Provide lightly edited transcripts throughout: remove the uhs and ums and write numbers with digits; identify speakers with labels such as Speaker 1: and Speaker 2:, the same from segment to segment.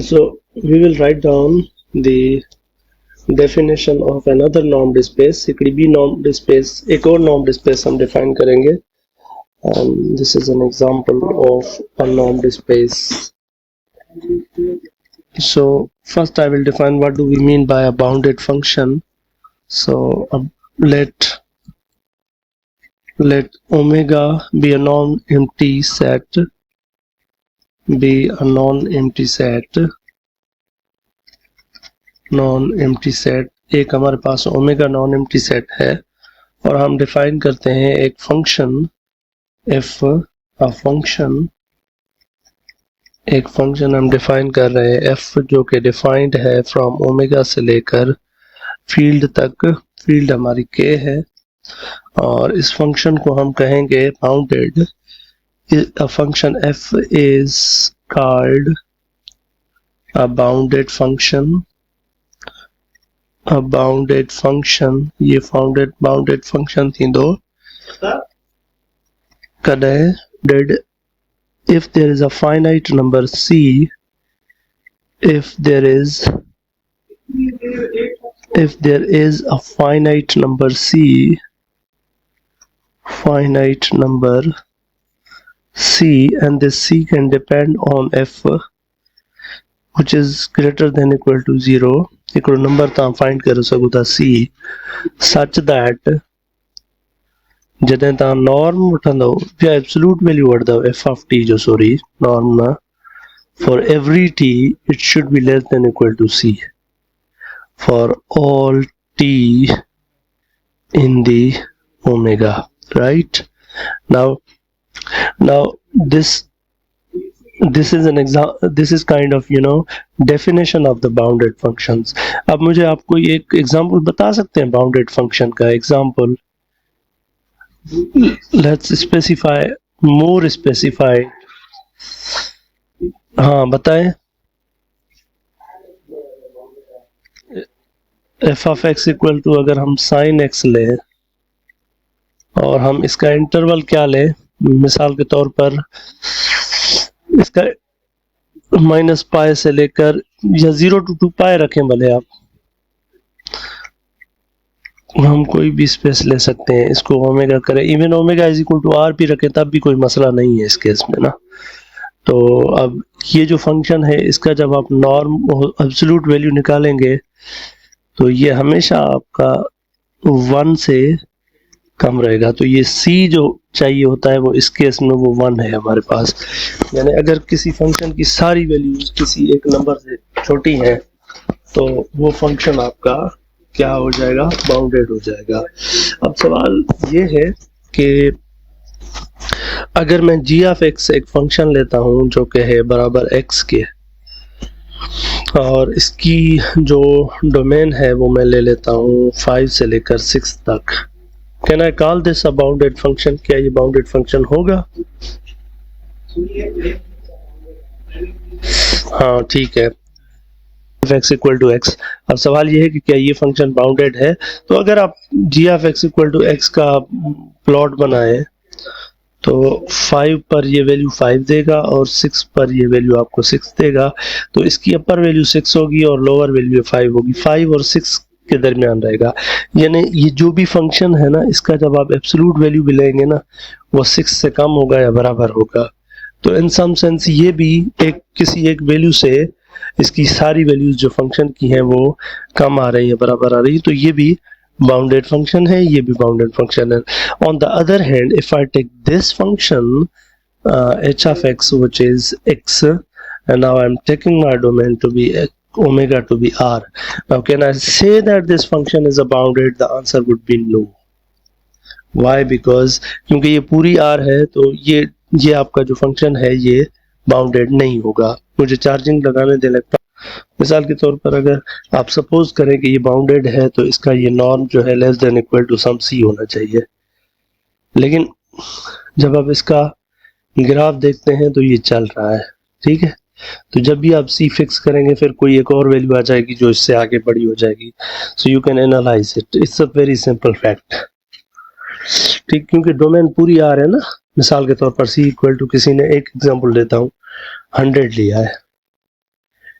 Speaker 1: So we will write down the definition of another normed space. एकड़ी भी normed space, एक और normed space हम define करेंगे. And this is an example of a normed space. So first I will define what do we mean by a bounded function. So let omega be a non-empty set. non-empty set. एक हमारे पास omega non empty set है और हम define करते हैं एक function F. एक function हम डिफाइन कर रहे हैं एफ जो कि डिफाइंड है फ्रॉम ओमेगा से लेकर फील्ड तक. फील्ड हमारी के है और इस फंक्शन को हम कहेंगे bounded. A function f is called a bounded function. A bounded function. ये bounded function थी दो. Did if there is a finite number c. If there is a finite number c. And this c can depend on f which is greater than equal to 0. एक number था find कर सकूँ था c such that जॾहिं तव्हां norm वठंदो या absolute value वठंदो f of t जो norm ना for every t it should be less than equal to c for all t in the omega, right? Now this is an example. This is kind of definition of the bounded functions. अब मुझे आपको एक example बता सकते हैं bounded function का example. Let's specify more specify. हाँ बताएं. f of x equal to अगर हम sin x ले और हम इसका इंटरवल क्या ले, मिसाल के तौर पर इसका माइनस पाई से लेकर या 0 to 2 पाई रखें भले आप, हम कोई भी स्पेस ले सकते हैं. इसको ओमेगा करें, even omega is equal to R भी रखें तब भी कोई मसला नहीं है इस केस में ना. तो अब ये जो फंक्शन है इसका जब आप नॉर्म एब्सोल्यूट वैल्यू निकालेंगे तो ये हमेशा आपका 1 से कम रहेगा. तो ये c जो चाहिए होता है वो इस केस में वो 1 है हमारे पास. यानी अगर किसी फंक्शन की सारी वैल्यूज किसी एक नंबर से छोटी हैं तो वो फंक्शन आपका क्या हो जाएगा, बाउंडेड हो जाएगा. अब सवाल ये है कि अगर मैं g of x एक फंक्शन लेता हूं जो कि है बराबर x के और इसकी जो डोमेन है वो मैं ले लेता हूं 5 से लेकर 6 तक. Can I call this a bounded function? क्या ये bounded function होगा? हाँ ठीक है, x equal to x. अब सवाल ये है कि क्या ये फंक्शन बाउंडेड है. तो अगर आप g of x equal to x का प्लॉट बनाए तो 5 पर ये वैल्यू 5 देगा और 6 पर ये वैल्यू आपको 6 देगा. तो इसकी अपर वैल्यू 6 होगी और लोअर वैल्यू 5 होगी. 5 और 6 के दरमियान रहेगा. यानी ये जो भी फंक्शन है ना इसका जब आप एब्सोल्यूट वैल्यू भी लेंगे ना वो 6 से कम होगा या बराबर होगा. तो इन सम सेंस ये भी किसी एक वैल्यू से इसकी सारी वैल्यूज जो फंक्शन की हैं वो कम आ रही है बराबर आ रही है. तो ये भी बाउंडेड फंक्शन है, ये भी बाउंडेड फंक्शन है. On the other hand if I take this function h of x which is x and now I'm taking my domain to be omega to be r. Now can I say that this function is a bounded? The answer would be no. Why? Because क्योंकि ये पूरी r है तो ये आपका जो function है ये बाउंडेड नहीं होगा. मुझे चार्जिंग लगाने दे लगता. मिसाल के तौर पर अगर आप सपोज करें कि ये बाउंडेड है तो इसका ये नॉर्म जो है less than equal to some c होना चाहिए. लेकिन जब आप इसका ग्राफ देखते हैं तो ये चल रहा है, ठीक है. तो जब भी आप c फिक्स करेंगे फिर कोई एक और वैल्यू आ जाएगी जो इससे आगे बड़ी हो जाएगी. So you can analyse it. It's a very simple fact, ठीक. क्योंकि डोमेन पूरी आ रहा है ना. मिसाल के तौर पर c इक्वल टू किसी ने एक एग्जांपल देता हूँ 100 लिया है.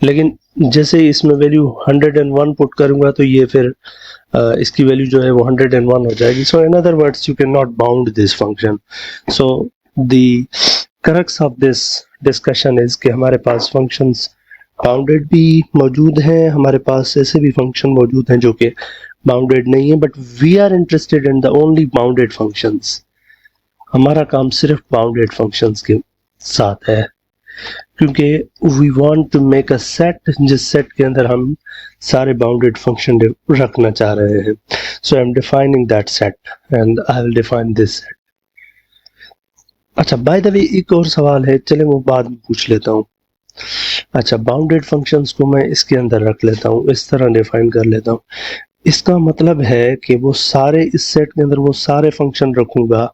Speaker 1: लेकिन जैसे ही इसमें वैल्यू 101 पुट करूंगा तो ये फिर इसकी वैल्यू जो है वो 101 हो जाएगी. So in other words you can not bound this function. So the crux of this discussion is कि हमारे पास फंक्शंस बाउंडेड भी मौजूद हैं, हमारे पास ऐसे भी फंक्शन मौजूद हैं जो कि बाउंडेड नहीं है, but we are interested in the only bounded functions. हमारा काम सिर्फ बाउंडेड फंक्शंस के साथ है, क्योंकि we want to make a set जिस सेट के अंदर हम सारे बाउंडेड फंक्शन रखना चाह रहे हैं. So I am defining that set and I will define this set. अच्छा, बाय द वे एक और सवाल है, चले वो बाद में पूछ लेता हूँ. अच्छा, बाउंडेड फंक्शंस को मैं इसके अंदर रख लेता हूँ, इस तरह डिफाइन कर लेता हूँ. इसका मतलब है कि वो सारे इस सेट के अंदर वो सारे फंक्शन रखूंगा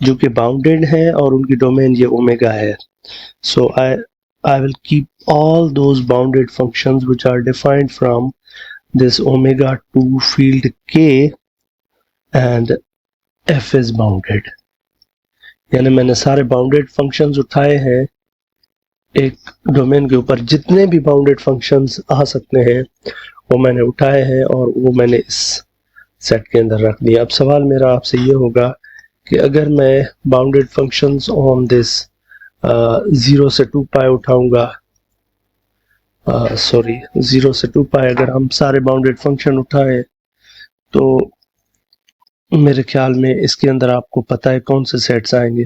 Speaker 1: जो कि बाउंडेड है और उनकी डोमेन ये ओमेगा है. So I will keep all those bounded functions which are defined from this omega 2 field K and F is bounded. यानी मैंने सारे बाउंडेड फंक्शंस उठाए हैं एक डोमेन के ऊपर, जितने भी बाउंडेड फंक्शंस आ सकते हैं वो मैंने उठाए हैं और वो मैंने इस सेट के अंदर रख दिया. अब सवाल मेरा आपसे ये होगा कि अगर मैं बाउंडेड फंक्शंस ऑन दिस 0 से 2 पाई उठाऊंगा, 0 से 2 पाई अगर हम सारे बाउंडेड फंक्शन उठाएं तो मेरे ख्याल में इसके अंदर आपको पता है कौन से सेट्स आएंगे.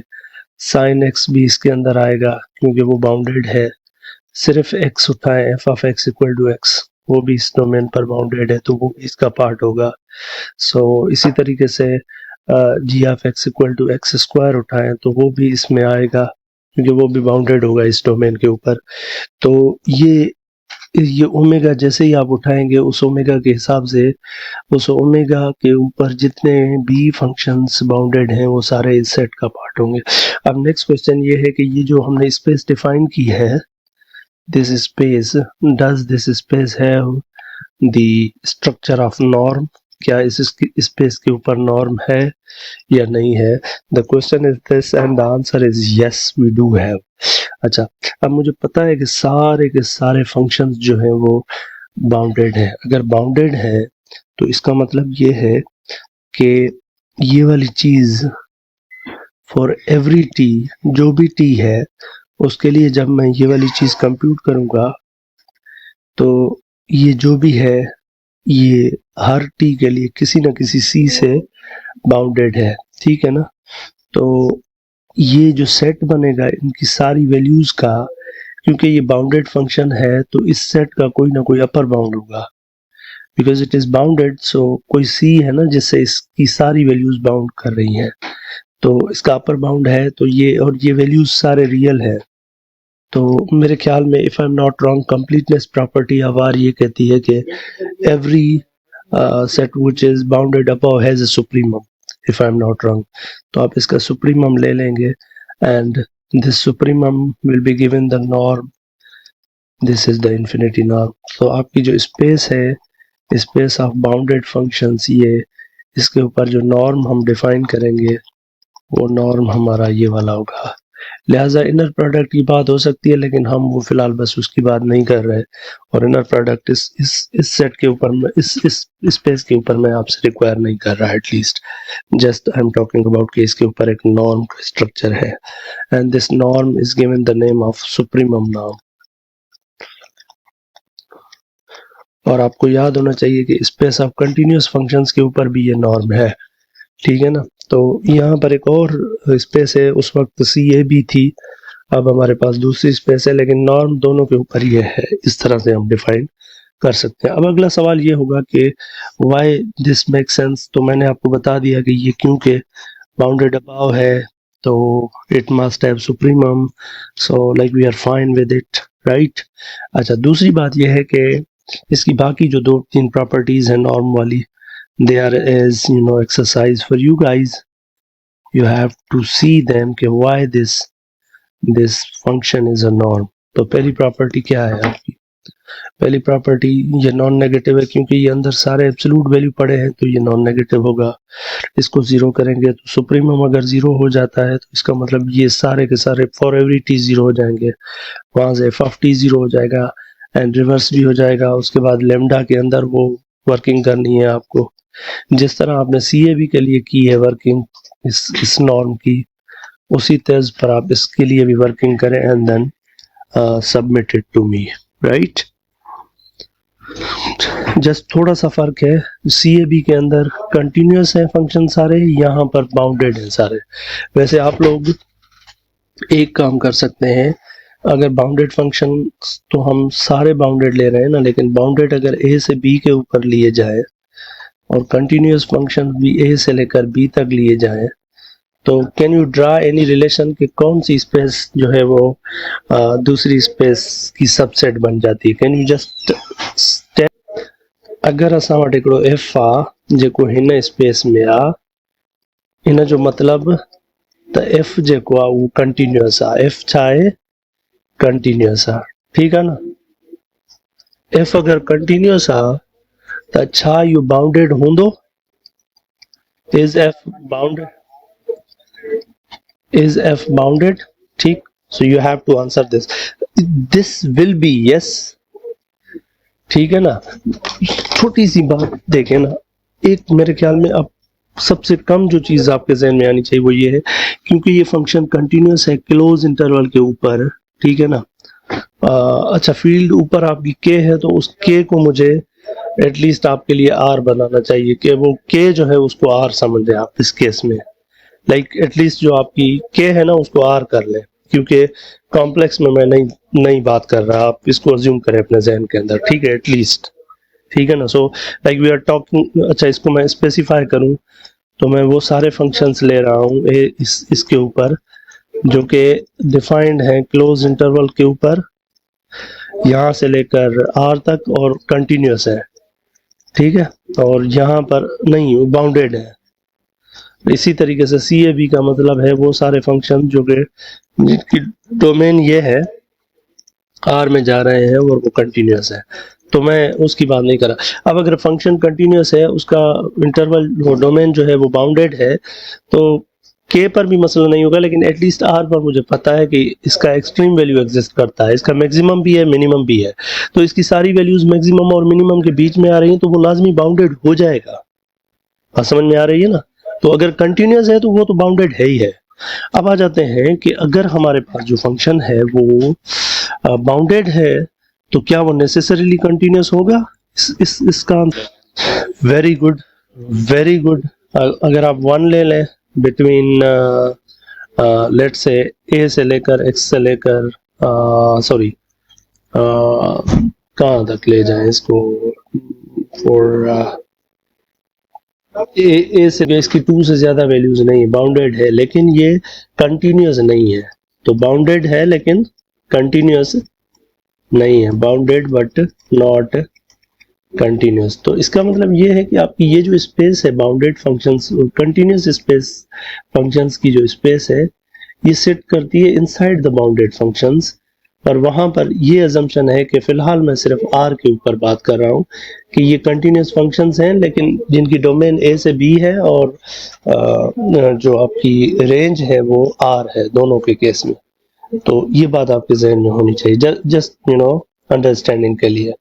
Speaker 1: साइन एक्स भी इसके अंदर आएगा क्योंकि वो बाउंडेड है. सिर्फ एक्स उठाएं, F of x equal to X, वो भी इस डोमेन पर बाउंडेड है तो वो इसका पार्ट होगा. सो इसी तरीके से g of x equal to x square उठाएं तो वो भी इसमें आएगा क्योंकि वो भी बाउंडेड होगा इस डोमेन के ऊपर. तो ये ओमेगा जैसे ही आप उठाएंगे उस ओमेगा के हिसाब से उस ओमेगा के ऊपर जितने भी फंक्शंस बाउंडेड हैं वो सारे इस सेट का पार्ट होंगे. अब नेक्स्ट क्वेश्चन ये है कि ये जो हमने स्पेस डिफाइन की है, this space, does this space have the structure of norm? क्या इस स्पेस के ऊपर नॉर्म है या नहीं है? The question is this and the answer is yes, we do have. अच्छा, अब मुझे पता है कि सारे के सारे फंक्शंस जो हैं वो बाउंडेड है. अगर बाउंडेड है तो इसका मतलब ये है कि ये वाली चीज फॉर एवरी टी, जो भी टी है उसके लिए जब मैं ये वाली चीज कंप्यूट करूंगा तो ये जो भी है ये हर टी के लिए किसी ना किसी सी से बाउंडेड है. ठीक है ना? तो ये जो सेट बनेगा इनकी सारी वैल्यूज का, क्योंकि ये बाउंडेड फंक्शन है तो इस सेट का कोई ना कोई अपर बाउंड होगा बिकॉज इट इज बाउंडेड. सो कोई सी है ना जिससे इसकी सारी वैल्यूज बाउंड कर रही हैं, तो इसका अपर बाउंड है. तो ये और ये वैल्यूज सारे रियल है. तो मेरे ख्याल में if I am not wrong, completeness property अवार ये कहती है कि every set which is bounded above has a supremum, if I am not wrong. तो आप इसका सुप्रीमम ले लेंगे and this supremum will be given the norm, this is the infinity norm. तो आपकी जो स्पेस है, स्पेस ऑफ बाउंडेड फंक्शंस, ये इसके ऊपर जो नॉर्म हम डिफाइन करेंगे वो नॉर्म हमारा ये वाला होगा. लिहाजा इनर प्रोडक्ट की बात हो सकती है लेकिन हम वो फिलहाल बस उसकी बात नहीं कर रहे, और इनर प्रोडक्ट इस सेट के ऊपर में इस स्पेस के ऊपर मैं आपसे रिक्वायर नहीं कर रहा. At least just I am talking about कि इसके ऊपर एक नॉर्म का स्ट्रक्चर है and this norm is given the name of supremum norm. और आपको याद होना चाहिए कि स्पेस ऑफ कंटिन्यूअस फंक्शंस के ऊपर भी ये नॉर्म है. ठीक है ना? तो यहाँ पर एक और स्पेस है, उस वक्त सी ए बी थी, अब हमारे पास दूसरी स्पेस है, लेकिन नॉर्म दोनों के ऊपर ये है. इस तरह से हम डिफाइन कर सकते हैं. अब अगला सवाल ये होगा कि व्हाई दिस मेक सेंस. तो मैंने आपको बता दिया कि ये क्योंकि बाउंडेड अबाव है तो it must have supremum, so like we are fine with it, right. अच्छा, दूसरी बात यह है कि इसकी बाकी जो 2-3 प्रॉपर्टीज हैं नॉर्म वाली, there is exercise for you guys. You have to see them कि why this function is a norm. तो पहली प्रॉपर्टी क्या है आपकी? पहली प्रॉपर्टी ये नॉन नेगेटिव है क्योंकि ये अंदर सारे एब्सोल्यूट वैल्यू पड़े हैं तो ये नॉन नेगेटिव होगा. इसको जीरो करेंगे तो सुप्रीमम अगर जीरो हो जाता है तो इसका मतलब ये सारे के सारे फॉर एवरी टी जीरो हो जाएंगे. वहां से एफ ऑफ टी जीरो हो जाएगा एंड रिवर्स भी हो जाएगा। उसके बाद लेमडा के अंदर वो वर्किंग करनी है आपको, जिस तरह आपने CAB के लिए की है वर्किंग इस नॉर्म की, उसी तर्ज पर आप इसके लिए भी वर्किंग करें and then submit it to me, right. Just थोड़ा सा फर्क है, CAB के अंदर कंटिन्यूस है फंक्शन सारे, यहाँ पर बाउंडेड है सारे। वैसे आप लोग एक काम कर सकते हैं, अगर बाउंडेड फंक्शन तो हम सारे बाउंडेड ले रहे हैं ना, लेकिन बाउंडेड अगर A से B के ऊपर लिए जाए और कंटिन्यूस फंक्शन भी A से लेकर B तक लिए जाए, तो can you draw any relation कि कौन सी स्पेस जो है वो दूसरी स्पेस की सबसेट बन जाती है? कैन यू जस्ट स्टेप, अगर असां वटि हिकिड़ो F आहे जेको हिन स्पेस में आहे, हिन जो मतलब त F जेको आहे उहो कंटिन्यूअस आहे। F छा आहे? कंटिन्यूअस आहे, ठीकु आहे न। F अगर कंटिन्यूअस आहे त छा इहो बाउंडेड हूंदो? Is F bounded? Is F bounded? ठीक, so you have to answer this. This will be yes, ठीक है ना। छोटी सी बात देखें ना, एक मेरे ख्याल में अब सबसे कम जो चीज आपके जहन में आनी चाहिए वो ये है, क्योंकि ये फंक्शन कंटिन्यूस है क्लोज इंटरवल के ऊपर, ठीक है ना। अच्छा, फील्ड ऊपर आपकी k है, तो उस k को मुझे एटलीस्ट आपके लिए r बनाना चाहिए कि वो k जो है उसको r समझ लें आप इस केस में। लाइक एटलीस्ट जो आपकी k है ना उसको r कर लें, क्योंकि कॉम्प्लेक्स में मैं नहीं बात कर रहा, आप इसको अज्यूम करें अपने जहन के अंदर, ठीक है, एटलीस्ट, ठीक है ना। So like we are talking, अच्छा इसको मैं स्पेसिफाई करूं तो मैं वो सारे फंक्शंस ले रहा हूं इसके ऊपर जो कि डिफाइंड हैं क्लोज इंटरवल के ऊपर, यहाँ से लेकर r तक, और कंटिन्यूस है, ठीक है, और यहाँ पर नहीं बाउंडेड है। इसी तरीके से CAB का मतलब है वो सारे फंक्शन जो कि जिनकी डोमेन ये है R में जा रहे हैं और वो कंटिन्यूस है, तो मैं उसकी बात नहीं कर रहा। अब अगर फंक्शन कंटिन्यूस है, उसका इंटरवल डोमेन जो है वो बाउंडेड है, तो K पर भी मसला नहीं होगा, लेकिन एटलीस्ट R पर मुझे पता है कि इसका एक्सट्रीम वैल्यू एग्जिस्ट करता है, इसका मैक्सिमम भी है, मिनिमम भी है, तो इसकी सारी वैल्यूज मैक्सिमम और मिनिमम के बीच में आ रही हैं, तो वो लाजमी बाउंडेड हो जाएगा। बात समझ में आ रही है ना। तो अगर कंटिन्यूस है तो वो तो बाउंडेड है ही है। अब आ जाते हैं कि अगर हमारे पास जो फंक्शन है वो बाउंडेड है, तो क्या वो नेसेसरीली कंटिन्यूस होगा? इसका वेरी गुड, वेरी गुड। अगर आप 1 ले लें बिटवीन लेट्स से A से लेकर X से लेकर सॉरी कहाँ तक ले जाएं इसको, फॉर ए से इसकी 2 से ज्यादा वैल्यूज नहीं, बाउंडेड है लेकिन ये कंटिन्यूस नहीं है। तो बाउंडेड है लेकिन कंटिन्यूस नहीं है, बाउंडेड बट नॉट कंटिन्यूस। तो इसका मतलब ये है कि आपकी ये जो स्पेस है bounded functions, continuous space functions की जो स्पेस है, ये सेट करती है इनसाइड द बाउंडेड फंक्शंस। पर वहां पर ये अजम्पशन है कि फिलहाल मैं सिर्फ R के ऊपर बात कर रहा हूं कि ये कंटिन्यूस फंक्शंस हैं, लेकिन जिनकी डोमेन A से B है और जो आपकी रेंज है वो R है, दोनों के केस में। तो ये बात आपके जहन में होनी चाहिए, जस्ट अंडरस्टैंडिंग के लिए।